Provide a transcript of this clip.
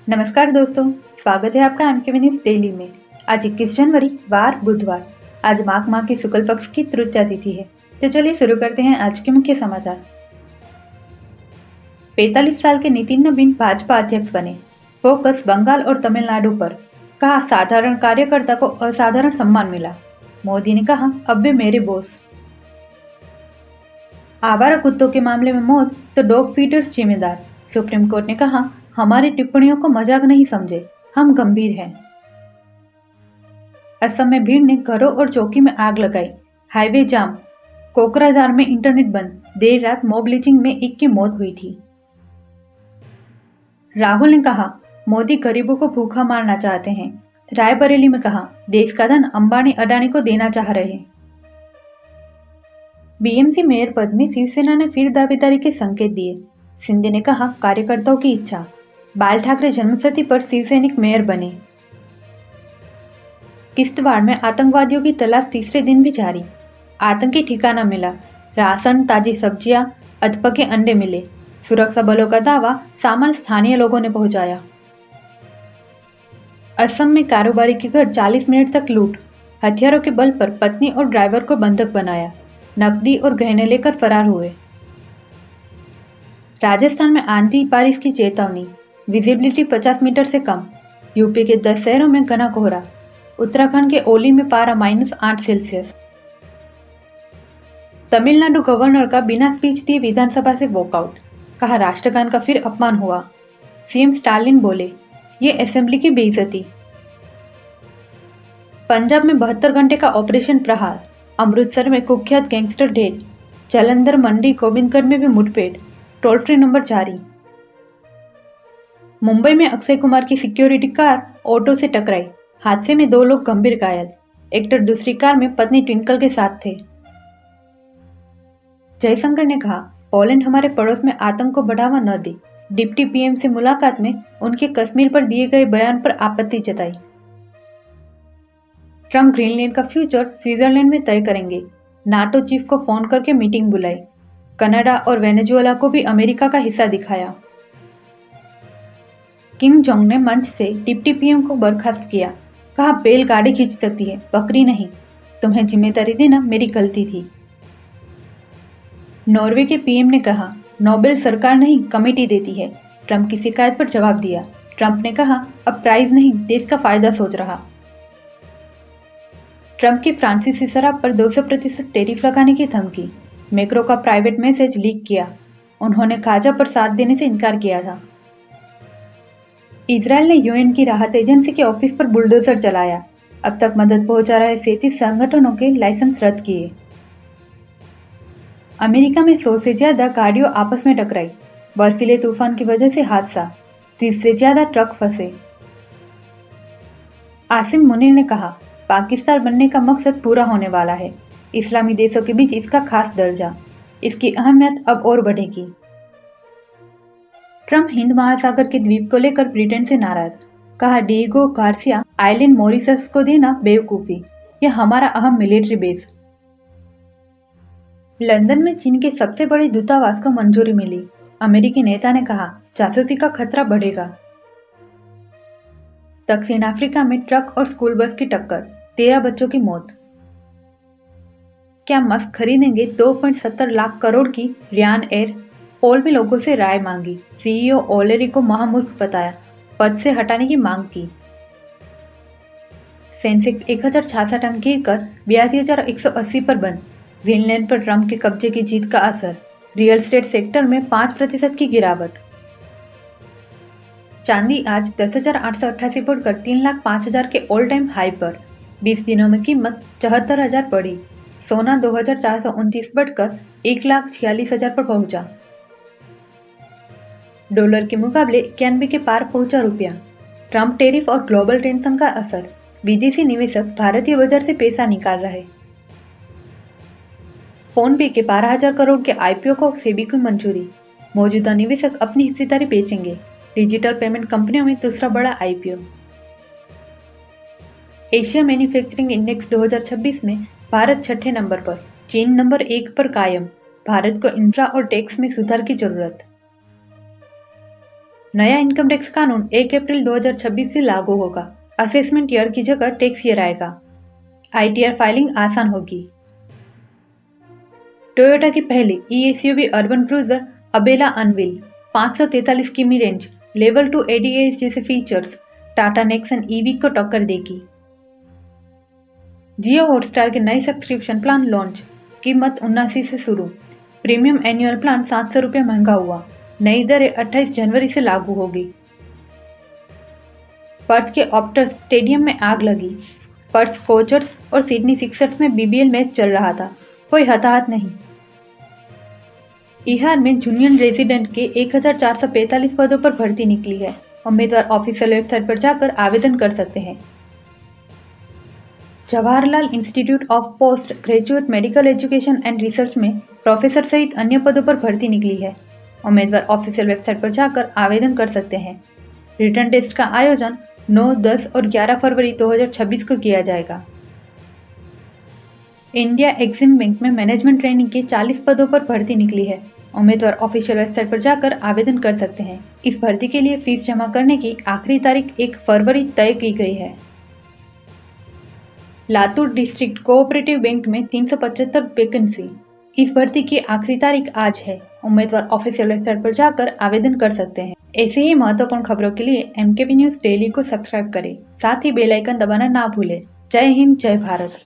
नमस्कार दोस्तों, स्वागत है आपका एम के विनीस डेली में। आज 21 जनवरी वार बुधवार। आज माघ माह के शुक्ल पक्ष की तृतीया तिथि है। तो चलिए शुरू करते हैं आज के मुख्य समाचार। 45 साल के नितिन नवीन भाजपा अध्यक्ष बने। फोकस बंगाल और तमिलनाडु पर। कहा साधारण कार्यकर्ता को असाधारण सम्मान मिला। मोदी ने कहा अब वे मेरे बॉस। आवारा कुत्तों के मामले में मौत तो डॉग फीडर्स जिम्मेदार। सुप्रीम कोर्ट ने कहा हमारी टिप्पणियों को मजाक नहीं समझे, हम गंभीर हैं। असम में भीड़ ने घरों और चौकी में आग लगाई। हाईवे जाम। कोकराझार में इंटरनेट बंद। देर रात मॉब लिंचिंग में एक की मौत हुई थी। राहुल ने कहा मोदी गरीबों को भूखा मारना चाहते हैं। रायबरेली में कहा देश का धन अंबानी अडानी को देना चाह रहे। बीएमसी मेयर पद में शिवसेना ने फिर दावेदारी के संकेत दिए। शिंदे ने कहा कार्यकर्ताओं की इच्छा। बाल ठाकरे जन्मशती पर शिवसैनिक मेयर बने। किश्तवाड़ में आतंकवादियों की तलाश तीसरे दिन भी जारी। आतंकी ठिकाना मिला। राशन, ताजी सब्जियां, अधपके अंडे मिले। सुरक्षा बलों का दावा सामान स्थानीय लोगों ने पहुंचाया। असम में कारोबारी के घर 40 मिनट तक लूट। हथियारों के बल पर पत्नी और ड्राइवर को बंधक बनाया। नकदी और गहने लेकर फरार हुए। राजस्थान में आंधी बारिश की चेतावनी। विजिबिलिटी 50 मीटर से कम। यूपी के 10 शहरों में घना कोहरा। उत्तराखंड के ओली में पारा -8 सेल्सियस। तमिलनाडु गवर्नर का बिना स्पीच दिए विधानसभा से वॉकआउट। कहा राष्ट्रगान का फिर अपमान हुआ। सीएम स्टालिन बोले ये असेंबली की बेइज्जती। पंजाब में 72 घंटे का ऑपरेशन प्रहार। अमृतसर में कुख्यात गैंगस्टर ढेर। जालंधर, मंडी, गोविंदगढ़ में भी मुठभेड़। टोल फ्री नंबर जारी। मुंबई में अक्षय कुमार की सिक्योरिटी कार ऑटो से टकराई। हादसे में 2 लोग गंभीर घायल। एक्टर दूसरी कार में पत्नी ट्विंकल के साथ थे। जयशंकर ने कहा पोलैंड हमारे पड़ोस में आतंक को बढ़ावा न दे। डिप्टी पीएम से मुलाकात में उनके कश्मीर पर दिए गए बयान पर आपत्ति जताई। ट्रंप ग्रीनलैंड का फ्यूचर स्विट्जरलैंड में तय करेंगे। नाटो चीफ को फोन करके मीटिंग बुलाई। कनाडा और वेनेजुएला को भी अमेरिका का हिस्सा दिखाया। किम जोंग ने मंच से डिप्टी पीएम को बर्खास्त किया। कहा बैलगाड़ी खींच सकती है, बकरी नहीं। तुम्हें जिम्मेदारी देना मेरी गलती थी। नॉर्वे के पीएम ने कहा नोबेल सरकार नहीं कमेटी देती है। ट्रंप की शिकायत पर जवाब दिया। ट्रंप ने कहा अब प्राइज नहीं देश का फायदा सोच रहा। ट्रंप की फ्रांसीसी शराब पर 200% टैरिफ लगाने की धमकी। मैक्रो का प्राइवेट मैसेज लीक किया। उन्होंने गाजा पर साथ देने से इनकार किया था। इजरायल ने यूएन की राहत एजेंसी के ऑफिस पर बुलडोजर चलाया। अब तक मदद पहुंचा रहे 37 संगठनों के लाइसेंस रद्द किए। अमेरिका में 100 से ज्यादा गाड़ियों आपस में टकराई। बर्फीले तूफान की वजह से हादसा। 30 से ज्यादा ट्रक फंसे। आसिम मुनीर ने कहा पाकिस्तान बनने का मकसद पूरा होने वाला है। इस्लामी देशों के बीच इसका खास दर्जा। इसकी अहमियत अब और बढ़ेगी। ट्रंप हिंद महासागर के द्वीप को लेकर ब्रिटेन से नाराज। कहा डिएगो गार्सिया आइलैंड मॉरिशस को देना बेवकूफी। यह हमारा अहम मिलिट्री बेस। लंदन में चीन के सबसे बड़े दूतावास को मंजूरी मिली। अमेरिकी नेता ने कहा जासूसी का खतरा बढ़ेगा। दक्षिण अफ्रीका में ट्रक और स्कूल बस की टक्कर, 13 बच्चों की मौत। क्या मस्क खरीदेंगे 2.70 लाख करोड़ की रियान एयर। पोल में लोगों से राय मांगी। सीईओ ओलेरी को महामूर्ख बताया, पद से हटाने की मांग की। सेंसेक्स 1066 अंक गिरकर 82,180 पर बंद। ग्रीनलैंड पर ट्रंप के कब्जे की जीत का असर। रियल एस्टेट सेक्टर में 5% की गिरावट। चांदी आज 10,888 बढ़कर 3,05,000 के ऑल टाइम हाई पर। 20 दिनों में कीमत 74,000 बढ़ी। सोना 2,429 बढ़कर 1,46,000 पर पहुंचा। डॉलर के मुकाबले 91 के पार पहुंचा रुपया। ट्रंप टैरिफ और ग्लोबल टेंशन का असर। विदेशी निवेशक भारतीय बाजार से पैसा निकाल रहे। फोन पे के 12,000 करोड़ के आईपीओ को सेबी की मंजूरी। मौजूदा निवेशक अपनी हिस्सेदारी बेचेंगे। डिजिटल पेमेंट कंपनियों में दूसरा बड़ा आईपीओ। एशिया मैन्युफैक्चरिंग इंडेक्स 2026 में भारत 6ठे नंबर पर, चीन नंबर 1 पर कायम। भारत को इंफ्रा और टैक्स में सुधार की जरूरत। नया इनकम टैक्स कानून 1 अप्रैल 2026 से लागू होगा। असेसमेंट ईयर की जगह टैक्स ईयर आएगा। ITR फाइलिंग आसान होगी। टोयोटा की पहली ESUV Urban Cruiser Ebella unveil 543 किमी रेंज, लेवल 2 ADAS जैसे फीचर्स टाटा नेक्सन EV को टक्कर देगी। जियो हॉटस्टार के नए सब्सक्रिप्शन प्लान लॉन्च, कीमत 79 से शुरू। प्रीमियम एनुअल प्लान 700 रुपये महंगा हुआ। नई दरें 28 जनवरी से लागू होगी। पर्थ के ऑप्टस स्टेडियम में आग लगी। पर्थ स्कोचर्स और सिडनी सिक्सर्स में BBL मैच चल रहा था, कोई हताहत नहीं। बिहार में जूनियर रेजिडेंट के 1445 पदों पर भर्ती निकली है। उम्मीदवार ऑफिशियल वेबसाइट पर जाकर आवेदन कर सकते हैं। Jawaharlal institute of post graduate medical education and research में प्रोफेसर सहित अन्य पदों पर भर्ती निकली है। उम्मीदवार ऑफिशियल वेबसाइट पर जाकर आवेदन कर सकते हैं। रिटर्न टेस्ट का आयोजन 9, 10 और 11 फरवरी 2026 को किया जाएगा। इंडिया एक्सिम बैंक में मैनेजमेंट ट्रेनिंग के 40 पदों पर भर्ती निकली है। उम्मीदवार ऑफिशियल वेबसाइट पर जाकर आवेदन कर सकते हैं। इस भर्ती के लिए फीस जमा करने की आखिरी तारीख 1 फरवरी तय की गई है। लातूर डिस्ट्रिक्ट कोऑपरेटिव बैंक में 375 वैकेंसी। इस भर्ती की आखिरी तारीख आज है। उम्मीदवार ऑफिशियल वेबसाइट पर जाकर आवेदन कर सकते हैं। ऐसे ही महत्वपूर्ण खबरों के लिए MKB न्यूज डेली को सब्सक्राइब करें, साथ ही बेल आइकन दबाना ना भूलें। जय हिंद, जय भारत।